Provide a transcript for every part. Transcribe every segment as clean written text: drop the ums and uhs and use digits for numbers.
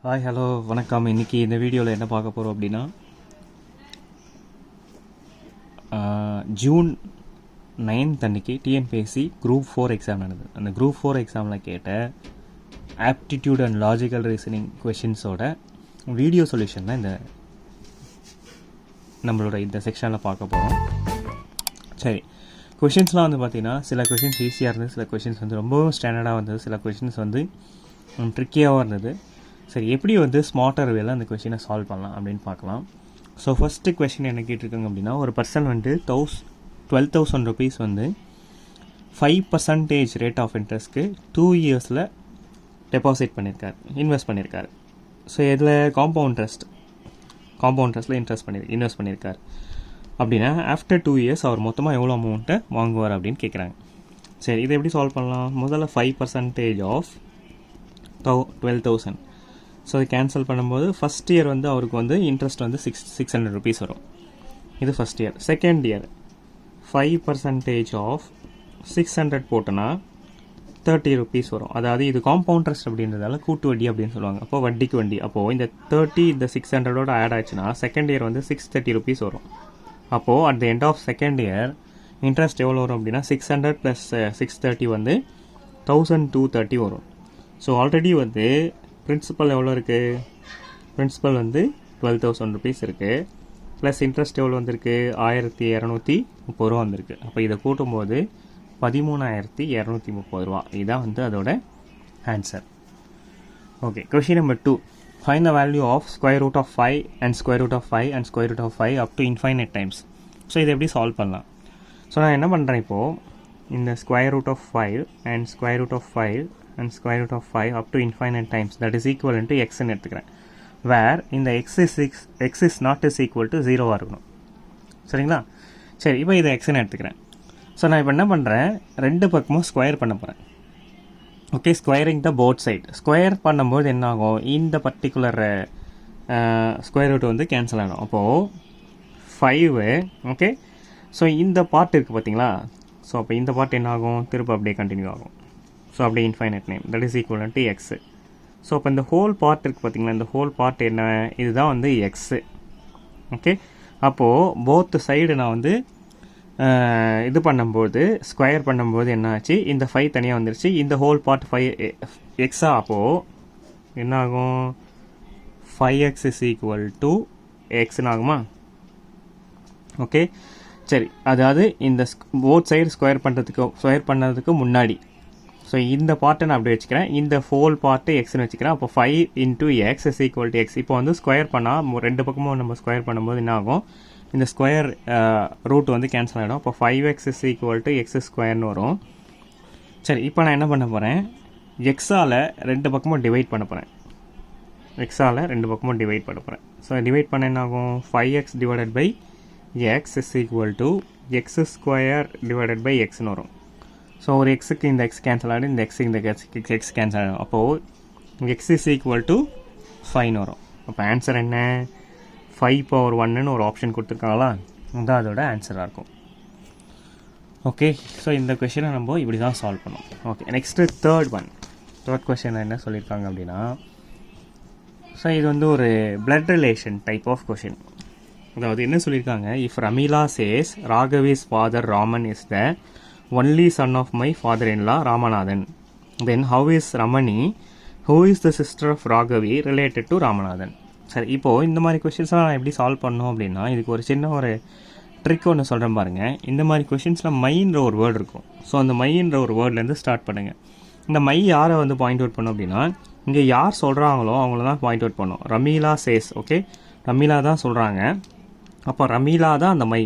Hi hello வணக்கம். இன்றைக்கி இந்த வீடியோவில் என்ன பார்க்க போகிறோம் அப்படின்னா ஜூன் 9th அன்றைக்கி டிஎன்பிஎஸ்சி குரூப் 4 எக்ஸாம் நடந்தது. அந்த குரூப் 4 எக்ஸாமில் கேட்ட ஆப்டிடியூட் அண்ட் லாஜிக்கல் ரீசனிங் கொஷின்ஸோட வீடியோ சொல்யூஷன் தான் நம்மளோட இந்த செக்ஷனில் பார்க்க போகிறோம். சரி, கொஷின்ஸ்லாம் வந்து பார்த்திங்கன்னா சில கொஷின்ஸ் ஈஸியாக இருந்தது, சில கொஷின்ஸ் வந்து ரொம்பவும் ஸ்டாண்டர்டாக வந்தது, சில கொஷின்ஸ் வந்து ட்ரிக்கியாகவும் இருந்தது. சரி, எப்படி வந்து ஸ்மார்ட்டர் வேலை அந்த கொஷினை சால்வ் பண்ணலாம் அப்படின்னு பார்க்கலாம். ஸோ ஃபஸ்ட்டு கொஷின் என்ன கேட்டிருக்காங்க அப்படின்னா, ஒரு பர்சன் வந்து 12,000 rupees வந்து 5% ரேட் ஆஃப் இன்ட்ரெஸ்ட்க்கு 2 yearsல டெபாசிட் பண்ணியிருக்காரு, இன்வெஸ்ட் பண்ணியிருக்காரு. ஸோ இதில் காம்பவுண்ட் இன்ட்ரெஸ்ட்டில் இன்வெஸ்ட் பண்ணியிருக்காரு அப்படின்னா ஆஃப்டர் 2 years அவர் மொத்தமாக எவ்வளோ அமௌண்ட்டை வாங்குவார் அப்படின்னு கேட்குறாங்க. சரி, இதை எப்படி சால்வ் பண்ணலாம்? முதல்ல 5% ஆஃப் 12,000. ஸோ அது கேன்சல் பண்ணும்போது ஃபஸ்ட் இயர் வந்து அவருக்கு வந்து இன்ட்ரெஸ்ட் வந்து 600 rupees வரும். இது first year. Second year 5% of 600 போட்டோன்னா 30 rupees வரும். அதாவது இது காம்பவுண்ட் இன்ட்ரெஸ்ட் அப்படின்றதால கூட்டு வட்டி அப்படின்னு சொல்லுவாங்க. அப்போ வட்டிக்கு வட்டி. அப்போது இந்த 30 இந்த 600ஓட ஆட் ஆச்சுன்னா செகண்ட் இயர் வந்து 630 rupees வரும். அப்போது at the end of second year interest எவ்வளோ வரும் அப்படின்னா 600 + 630 வந்து 1230 வரும். ஸோ ஆல்ரெடி வந்து பிரின்சிபல் எவ்வளோ இருக்குது? பிரின்சிபல் வந்து 12,000 rupees இருக்குது, ப்ளஸ் இன்ட்ரெஸ்ட் எவ்வளோ வந்திருக்கு? 1,230 ரூபா வந்திருக்கு. அப்போ இதை கூட்டும்போது 13,230 ரூபா. இதுதான் வந்து அதோட answer. Okay, question number 2. Find the value of square root of 5 and square root of 5 and square root of 5 up to infinite times. So இதை எப்படி சால்வ் பண்ணலாம்? ஸோ நான் என்ன பண்ணுறேன் இப்போது, இந்த square root of 5 and square root of 5 and square root of 5 up to infinite times, that is equal to x ன்னு எடுத்துக்கிறேன். where இந்த x is not is equal to 0 இருக்கணும். சரிங்களா? சரி, இப்போ இதை எக்ஸ்ன்னு எடுத்துக்கிறேன். ஸோ நான் இப்போ என்ன பண்ணுறேன், ரெண்டு பக்கமும் ஸ்கொயர் பண்ண போகிறேன். Okay, squaring the both side. Square பண்ணும்போது என்ன ஆகும், இந்த பர்டிகுலர் ஸ்கொயர் ரூட் வந்து கேன்சல் ஆகிடும். அப்போது 5 ஓகே. ஸோ இந்த பார்ட் இருக்குது பார்த்தீங்களா? ஸோ அப்போ இந்த பார்ட் என்ன ஆகும், திரும்ப அப்படியே கண்டினியூ ஆகும். ஸோ அப்படியே infinite name, that is equal to x. So அப்போ இந்த ஹோல் பார்ட் இருக்குது பார்த்தீங்களா, இந்த ஹோல் பார்ட் என்ன, இதுதான் வந்து எக்ஸு. ஓகே, அப்போது போத் சைடு நான் வந்து இது பண்ணும்போது ஸ்கொயர் பண்ணும்போது என்ன ஆச்சு, இந்த 5 தனியாக வந்துருச்சு, இந்த ஹோல் பார்ட் 5 எக்ஸா. அப்போது என்ன ஆகும், 5x இஸ் ஈக்குவல் டு எக்ஸ்ன்னு ஆகுமா? ஓகே, சரி. அதாவது இந்த போத் சைடு ஸ்கொயர் பண்ணுறதுக்கு முன்னாடி, ஸோ இந்த பார்ட்டை நான் அப்படி வச்சுக்கிறேன், இந்த ஹோல் பார்ட்டு எக்ஸ்ன்னு வச்சுக்கிறேன். அப்போ 5 × x is equal to X. இப்போ வந்து ஸ்கொயர் பண்ணால் ரெண்டு பக்கமும் நம்ம ஸ்கொயர் பண்ணும்போது என்ன ஆகும், இந்த ஸ்கொயர் ரூட் வந்து கேன்சல் ஆகிடும். அப்போ 5x is equal to X ஸ்கொயர்னு வரும். சரி, இப்போ நான் என்ன பண்ண போகிறேன், எக்ஸால் ரெண்டு பக்கமும் டிவைட் பண்ண போகிறேன். ஸோ டிவைட் பண்ண என்ன ஆகும், 5x divided by x is equal to x square divided by எக்ஸ்னு வரும். ஸோ ஒரு எக்ஸுக்கு இந்த எக்ஸ் கேன்சல் ஆகிடும், இந்த எக்ஸுக்கு இந்த எக்ஸ் கேன்சல் ஆகிடும். அப்போது எக்ஸ் இஸ் ஈக்குவல் டு 5 வரும். அப்போ ஆன்சர் என்ன, 5/1 ஒரு ஆப்ஷன் கொடுத்துருக்காங்களா, அதுதான் அதோட ஆன்சராக இருக்கும். ஓகே, ஸோ இந்த கொஷினை நம்ம இப்படி தான் சால்வ் பண்ணோம். ஓகே, நெக்ஸ்ட்டு தேர்ட் கொஷின் என்ன சொல்லியிருக்காங்க அப்படின்னா, ஸோ இது வந்து ஒரு blood relation type of question. அதாவது என்ன சொல்லியிருக்காங்க, if Ramila says Raghavi's father Raman is the only son of my father-in-law Ramanathan, then how is Ramani, who is the sister of Raghavi, related to Ramanathan? சரி, இப்போது இந்த மாதிரி கொஷின்ஸ்லாம் நான் எப்படி சால்வ் பண்ணோம் அப்படின்னா, இதுக்கு ஒரு சின்ன ஒரு ட்ரிக் ஒன்று சொல்கிறேன் பாருங்கள். இந்த மாதிரி கொஷின்ஸில் மைன்ற ஒரு வேர்டு இருக்கும். ஸோ அந்த மைன்ற ஒரு வேர்ட்லேருந்து ஸ்டார்ட் பண்ணுங்கள். இந்த மை யாரை வந்து பாயிண்ட் அவுட் பண்ணோம் அப்படின்னா, இங்கே யார் சொல்கிறாங்களோ அவங்கள தான் பாயிண்ட் அவுட் பண்ணோம். ரமீலா சேஸ், ஓகே, ரமீலா தான் சொல்கிறாங்க. அப்போ ரமீலா தான் அந்த மை.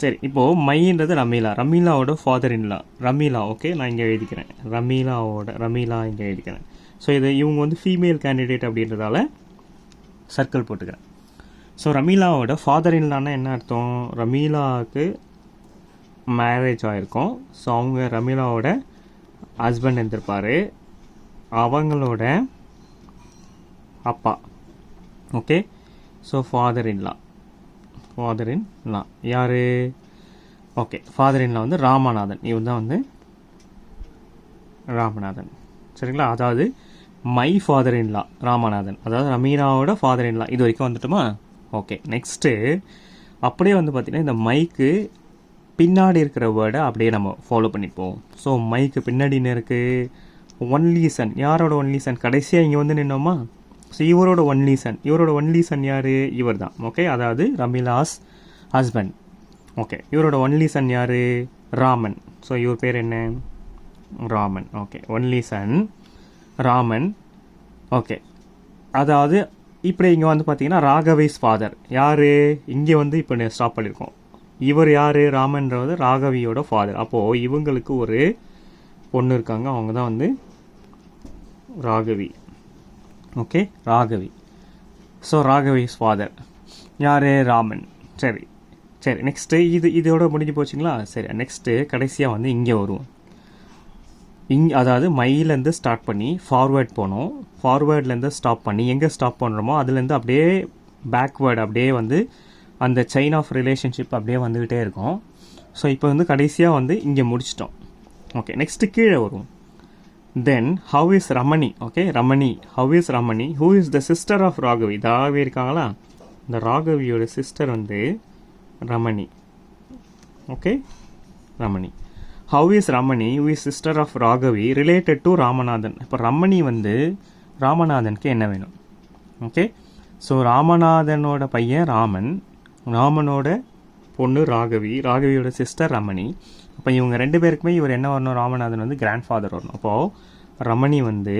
சரி, இப்போது மைன்றது ரமீலாவோட ஃபாதர்-இன்-லா ரமீலா. ஓகே, நான் இங்கே எழுதிக்கிறேன், ரமீலா இங்கே எழுதிக்கிறேன். ஸோ இது இவங்க வந்து ஃபீமேல் கேண்டிடேட் அப்படின்றதால சர்க்கிள் போட்டுக்கிறேன். ஸோ ரமீலாவோட ஃபாதர்-இன்-லான்னா என்ன அர்த்தம், ரமீலாவுக்கு மேரேஜ் ஆகிருக்கும். ஸோ அவங்க ரமீலாவோட ஹஸ்பண்ட் இருந்திருப்பார், அவங்களோட அப்பா. ஓகே, ஸோ ஃபாதர்-இன்-லா யார், ஓகே, ஃபாதர்-இன்-லா வந்து ராமநாதன். இவன் தான் வந்து ராமநாதன். சரிங்களா? அதாவது மை ஃபாதர் இன்லா ராமநாதன், அதாவது ரமீனாவோட ஃபாதர் இன்லா. இது வரைக்கும் வந்துட்டுமா? ஓகே. நெக்ஸ்ட்டு அப்படியே வந்து பார்த்திங்கன்னா இந்த மைக்கு பின்னாடி இருக்கிற வேர்டை அப்படியே நம்ம ஃபாலோ பண்ணிப்போம். ஸோ மைக்கு பின்னாடின்னு இருக்குது ஒன்லி சன். யாரோட ஒன்லி சன்? கடைசியாக இங்கே வந்து நின்னோமா? ஸோ இவரோட ஒன்லி சன். இவரோட ஒன்லி சன் யார்? இவர் தான். ஓகே, அதாவது ரமீலாஸ் ஹஸ்பண்ட். ஓகே, இவரோட ஒன்லி சன் யார்? ராமன். ஸோ இவர் பேர் என்ன? Raman. Okay, only Sun Raman. Okay, அதாவது இப்படி இங்கே வந்து பார்த்தீங்கன்னா ராகவிஸ் ஃபாதர் யார்? இங்கே வந்து இப்போ ஸ்டாப் பண்ணியிருக்கோம். இவர் யார்? ராமன்றது ராகவியோட ஃபாதர். அப்போது இவங்களுக்கு ஒரு பொண்ணு இருக்காங்க, அவங்க தான் வந்து Raghavi. Okay, Raghavi. So Raghavi's father யார்? ராமன். சரி சரி. நெக்ஸ்ட்டு இதோட முடிஞ்சு போச்சுங்களா? சரி, நெக்ஸ்ட்டு கடைசியாக வந்து இங்கே வருவோம். அதாவது மைலேருந்து ஸ்டார்ட் பண்ணி ஃபார்வேர்ட் போனோம். ஃபார்வேர்ட்லேருந்து ஸ்டாப் பண்ணி எங்கே ஸ்டாப் பண்ணுறோமோ அதுலேருந்து அப்படியே பேக்வேர்டு அப்படியே வந்து அந்த செயின் ஆஃப் ரிலேஷன்ஷிப் அப்படியே வந்துக்கிட்டே இருக்கும். ஸோ இப்போ வந்து கடைசியாக வந்து இங்கே முடிச்சிட்டோம். ஓகே, நெக்ஸ்ட்டு கீழே வருவோம். Then how is Ramani? Okay, Ramani. How is Ramani? Who is the sister of Raghavi? Raghavi இருக்காங்களா? இந்த ராகவியோட சிஸ்டர் வந்து Ramani. Okay, Ramani. How is Ramani who is sister of Raghavi related to Ramanathan? இப்போ ரமணி வந்து ராமநாதனுக்கு என்ன வேணும்? ஓகே, ஸோ ராமநாதனோட பையன் ராமன், ராமனோட பொண்ணு ராகவி, ராகவியோட சிஸ்டர் ரமணி. அப்போ இவங்க ரெண்டு பேருக்குமே இவர் என்ன வரணும்? ராமநாதன் வந்து கிராண்ட் ஃபாதர் வரணும். அப்போது ரமணி வந்து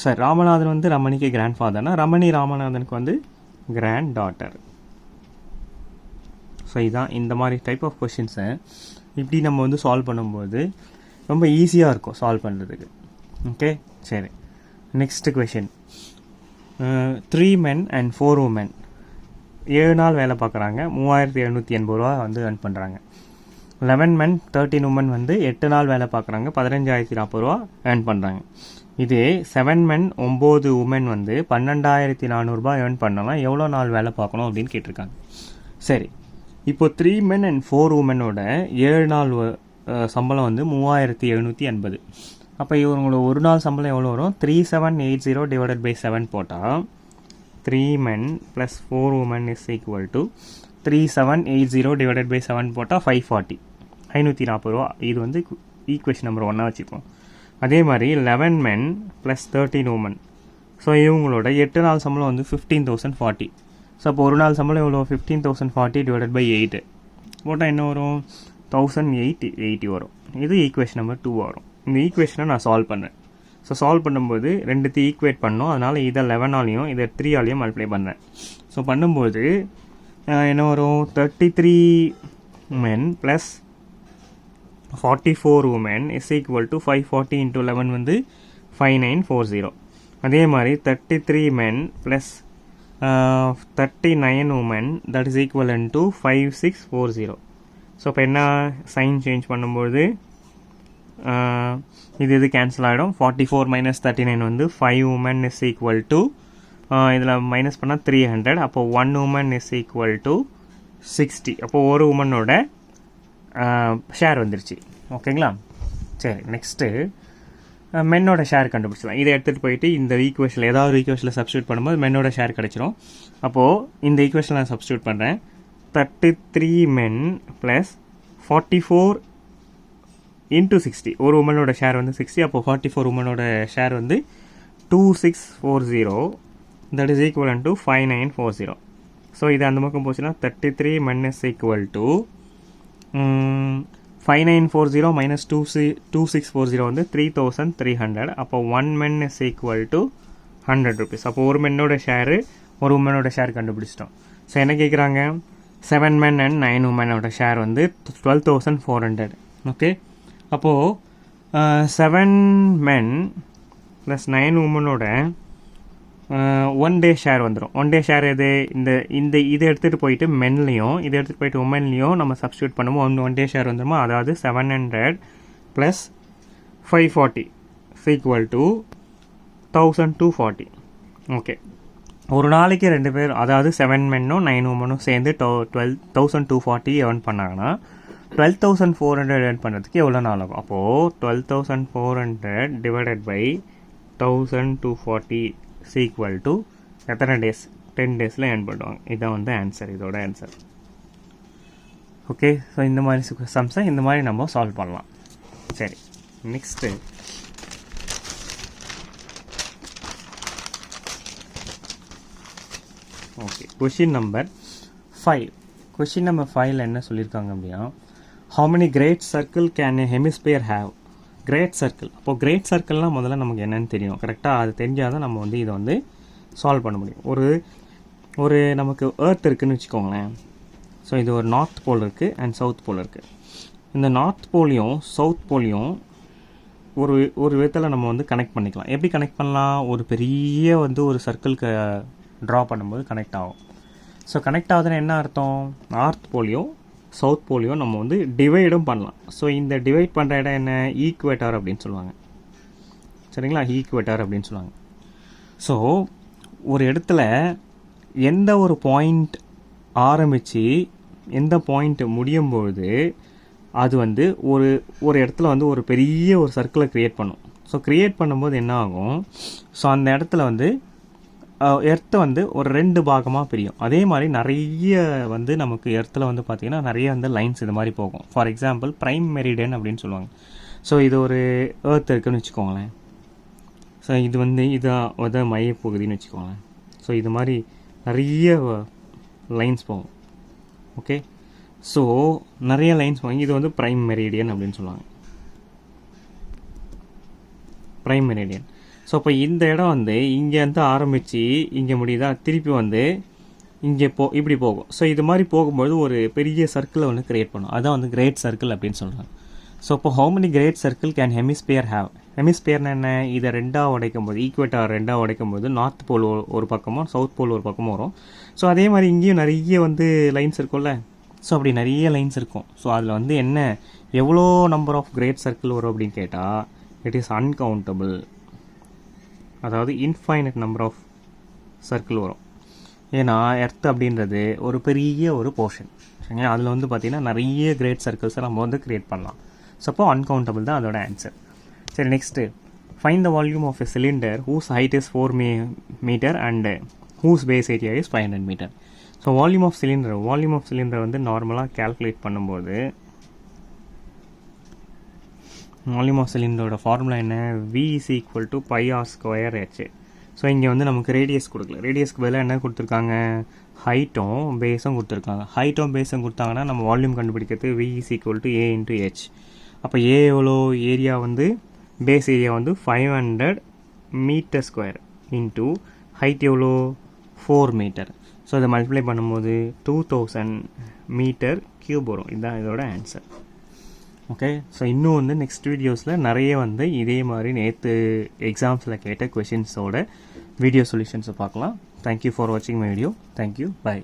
சார் ராமநாதன் வந்து ரமணிக்கு கிராண்ட் ஃபாதர்னா ரமணி ராமநாதனுக்கு வந்து கிராண்ட் டாட்டர். ஸோ இதுதான் இந்த மாதிரி டைப் ஆஃப் கொஷின்ஸை இப்படி நம்ம வந்து சால்வ் பண்ணும்போது ரொம்ப ஈஸியாக இருக்கும் சால்வ் பண்ணுறதுக்கு. ஓகே, சரி. Next question. 3 men and 4 women 7 நாள் வேலை பார்க்குறாங்க, 3780 ரூபா வந்து earn பண்ணுறாங்க. 11 men 13 women வந்து 8 நாள் வேலை பார்க்குறாங்க, 15040 ரூபா earn பண்ணுறாங்க. இதே 7 men 9 women வந்து 12400 ரூபா earn பண்ணலாம், எவ்வளோ நாள் வேலை பார்க்கணும் அப்படின்னு கேட்டிருக்காங்க. சரி, இப்போ 3 men and 4 womenோட 7 நாள் சம்பளம் வந்து 3780. அப்போ இவங்களோட ஒரு நாள் சம்பளம் எவ்வளோ வரும்? 3780 டிவைடட் பை 7 போட்டால் 3 men plus 4 women is equal to 3780 divided by 7 போட்டால் 540, 540 ரூபா. இது வந்து ஈக்குவேஷன் நம்பர் 1 வச்சுப்போம். அதே மாதிரி 11 men plus 13 women. ஸோ இவங்களோட 8 நாள் சம்பளம் வந்து 15040. ஸோ அப்போ ஒரு நாள் சம்பளம் எவ்வளோ? 15040 டிவைடட் பை 8 போட்டால் என்ன வரும்? 1880 வரும். இது ஈக்குவேஷன் நம்பர் 2 வரும். இந்த ஈக்குவேஷனை நான் சால்வ் பண்ணேன். ஸோ சால்வ் பண்ணும்போது ரெண்டுத்தையும் ஈக்குவேட் பண்ணோம், அதனால் இதை 11ஆலையும் இதை 3ஆலையும் மல்டிப்ளை பண்ணுறேன். ஸோ பண்ணும்போது என்ன வரும்? 33 men plus 44 women is equal to 540 into 11 வந்து 5940. அதே மாதிரி 33 men plus 39 women that is equivalent to 5640. So இப்போ என்ன சைன் சேஞ்ச் பண்ணும்போது இது கேன்சல் ஆகிடும். 44 minus 39 வந்து 5 women is equal to இதில் மைனஸ் பண்ணால் 300. அப்போ 1 woman is equal to 60. அப்போ ஒரு உமனோட ஷேர் வந்துருச்சு. ஓகேங்களா? சரி, நெக்ஸ்ட்டு மென்னோட ஷேர் கண்டுபிடிச்சலாம். இதை எடுத்துகிட்டு போயிட்டு இந்த ஈக்குவேஷனில் ஏதாவது ஈக்குவேஷனில் சப்ஸ்டியூட் பண்ணும்போது மென்னோட ஷேர் கிடச்சிரும். அப்போது இந்த ஈக்குவேஷனில் நான் சப்ஸ்டியூட் பண்ணுறேன். 33 men plus 44 into 60. ஒரு உமனோட ஷேர் வந்து 60. அப்போ 44 உமனோட ஷேர் வந்து 2640. That is equivalent to 5940. So இது அந்த பக்கம் போச்சுன்னா 33 men is equal to 5940 minus 2640 வந்து 3300. அப்போ 1 men is equal to 100 rupees. அப்போ ஒரு மென்னோட ஷேரு ஒரு உமனோட ஷேர் கண்டுபிடிச்சிட்டோம். ஸோ என்ன கேட்குறாங்க? 7 men and 9 womenோட ஷேர் வந்து 12400. ஓகே, அப்போது 7 men plus 9 womenோட 1 day ஷேர் வந்துடும். 1 day ஷேர் எது? இதை எடுத்துகிட்டு போயிட்டு மென்லேயும் இதை எடுத்துகிட்டு போயிட்டு உமன்லேயும் நம்ம சப்ஸ்டியூட் பண்ணுவோம். 1 day ஷேர் வந்துடுமா? அதாவது 700 plus 540 equal to 1240. ஓகே, ஒரு நாளைக்கு 2 பேர், அதாவது 7 மென்னும் 9 உமனும் சேர்ந்து 1240 earn பண்ணாங்கன்னா 12,400 ஏர்ன் பண்ணுறதுக்கு எவ்வளோ நாள் ஆகும்? அப்போது 12,400 டிவைடட் பை 1,240 ஈக்குவல் டு எத்தனை டேஸ்? 10 டேஸில் ஏர்ன் பண்ணுவாங்க. இதுதான் வந்து ஆன்சர், இதோட ஆன்சர். ஓகே, ஸோ இந்த மாதிரி சம்ஸை இந்த மாதிரி நம்ம சால்வ் பண்ணலாம். சரி, next okay, question number 5. Question number 5ல் என்ன சொல்லியிருக்காங்க அப்படின்னா, how many great circle can a hemisphere have? Great circle. அப்போது கிரேட் சர்க்கிள்னால் முதல்ல நமக்கு என்னென்னு தெரியணும். கரெக்டாக அது தெரிஞ்சால் தான் நம்ம வந்து இதை வந்து சால்வ் பண்ண முடியும். ஒரு நமக்கு எர்த் இருக்குதுன்னு வச்சுக்கோங்களேன். ஸோ இது ஒரு நார்த் போல் இருக்குது அண்ட் சவுத் போல் இருக்குது. இந்த நார்த் போலையும் சவுத் போலையும் ஒரு விதத்தில் நம்ம வந்து கனெக்ட் பண்ணிக்கலாம். எப்படி கனெக்ட் பண்ணலாம்? ஒரு பெரிய வந்து ஒரு சர்க்கிளுக்கு ட்ரா பண்ணும்போது கனெக்ட் ஆகும். ஸோ கனெக்ட் ஆகுதுன்னா என்ன அர்த்தம்? நார்த் போலையும் சவுத் போலையும் நம்ம வந்து டிவைடும் பண்ணலாம். ஸோ இந்த டிவைட் பண்ணுற இடம் என்ன? ஈக்குவேட்டார் அப்படின்னு சொல்லுவாங்க. சரிங்களா? ஈக்குவேட்டார் அப்படின்னு சொல்லுவாங்க. ஸோ ஒரு இடத்துல எந்த ஒரு பாயிண்ட் ஆரம்பித்து எந்த பாயிண்ட் முடியும் பொழுது அது வந்து ஒரு இடத்துல வந்து ஒரு பெரிய ஒரு சர்க்கிளை க்ரியேட் பண்ணும். ஸோ க்ரியேட் பண்ணும்போது என்ன ஆகும்? ஸோ அந்த இடத்துல வந்து எர்த்தை வந்து ஒரு 2 பாகமாக பிரியும். அதே மாதிரி நிறைய வந்து நமக்கு எர்த்தில் வந்து பார்த்திங்கன்னா நிறைய வந்து லைன்ஸ் இது மாதிரி போகும். ஃபார் எக்ஸாம்பிள் பிரைம் மெரிடியன் அப்படின்னு சொல்லுவாங்க. ஸோ இது ஒரு எர்த் இருக்குதுன்னு வச்சுக்கோங்களேன். ஸோ இது வந்து இதான் மையப்பகுதின்னு வச்சுக்கோங்களேன். ஸோ இது மாதிரி நிறைய லைன்ஸ் போகும். ஓகே, ஸோ நிறைய லைன்ஸ் போகும். இது வந்து பிரைம் மெரிடியன் அப்படின்னு சொல்லுவாங்க. Prime meridian. ஸோ இப்போ இந்த இடம் வந்து இங்கேருந்து ஆரம்பித்து இங்கே முடியுதா, திருப்பி வந்து இங்கே இப்படி போகும். ஸோ இது மாதிரி போகும்போது ஒரு பெரிய சர்க்கிளை வந்து க்ரியேட் பண்ணும். அதான் வந்து கிரேட் சர்க்கிள் அப்படின்னு சொல்கிறாங்க. ஸோ இப்போ how many great circle can hemisphere have? ஹெமிஸ்பியர்னா என்ன? இதை 2ஆக உடைக்கும் போது, ஈக்குவேட்டார் 2ஆக உடைக்கும் போது நார்த் போல் ஒரு பக்கமும் சவுத் போல் ஒரு பக்கமும் வரும். ஸோ அதே மாதிரி இங்கேயும் நிறைய வந்து லைன்ஸ் இருக்கும்ல. ஸோ அப்படி நிறைய லைன்ஸ் இருக்கும். ஸோ அதில் வந்து என்ன எவ்வளோ நம்பர் ஆஃப் கிரேட் சர்க்கிள் வரும் அப்படின்னு கேட்டால் இட் இஸ் அன்கவுண்டபிள். அதாவது இன்ஃபைனட் நம்பர் ஆஃப் சர்க்கிள் வரும். ஏன்னா எர்த் அப்படின்றது ஒரு பெரிய ஒரு போர்ஷன். சரிங்களா? அதில் வந்து பார்த்திங்கன்னா நிறைய கிரேட் சர்க்கிள்ஸை நம்ம வந்து க்ரியேட் பண்ணலாம். ஸோ அப்போ அன்கவுண்டபிள் தான் அதோட ஆன்சர். சரி, next find the volume of a cylinder whose height is 4 metre and whose base area is 500 metre. So volume of cylinder வந்து நார்மலாக கேல்குலேட் பண்ணும்போது வால்யூம் ஆஃப் சிலிண்டரோட ஃபார்முலா என்ன? V is equal to pi r square h. So இங்கே வந்து நமக்கு radius கொடுக்கல. ரேடியஸ்க்கு பதிலாக என்ன கொடுத்துருக்காங்க? ஹைட்டும் பேஸும் கொடுத்துருக்காங்க. ஹைட்டும் பேஸும் கொடுத்தாங்கன்னா நம்ம வால்யூம் கண்டுபிடிக்கிறது V is equal to A into H. அப்போ A எவ்வளோ? ஏரியா வந்து பேஸ் ஏரியா வந்து 500 மீட்டர் ஸ்கொயர் இன்ட்டு ஹைட் எவ்வளோ? 4 மீட்டர். ஸோ இதை மல்டிப்ளை பண்ணும்போது 2000 மீட்டர் க்யூப் வரும். இதுதான் இதோட ஆன்சர். ஓகே, ஸோ இன்னும் வந்து நெக்ஸ்ட் வீடியோஸில் நிறைய வந்து இதே மாதிரி நேற்று எக்ஸாம்ஸில் கேட்ட கொஷின்ஸோட வீடியோ சொல்யூஷன்ஸை பார்க்கலாம். தேங்க்யூ ஃபார் வாட்சிங் மை வீடியோ. Thank you, by.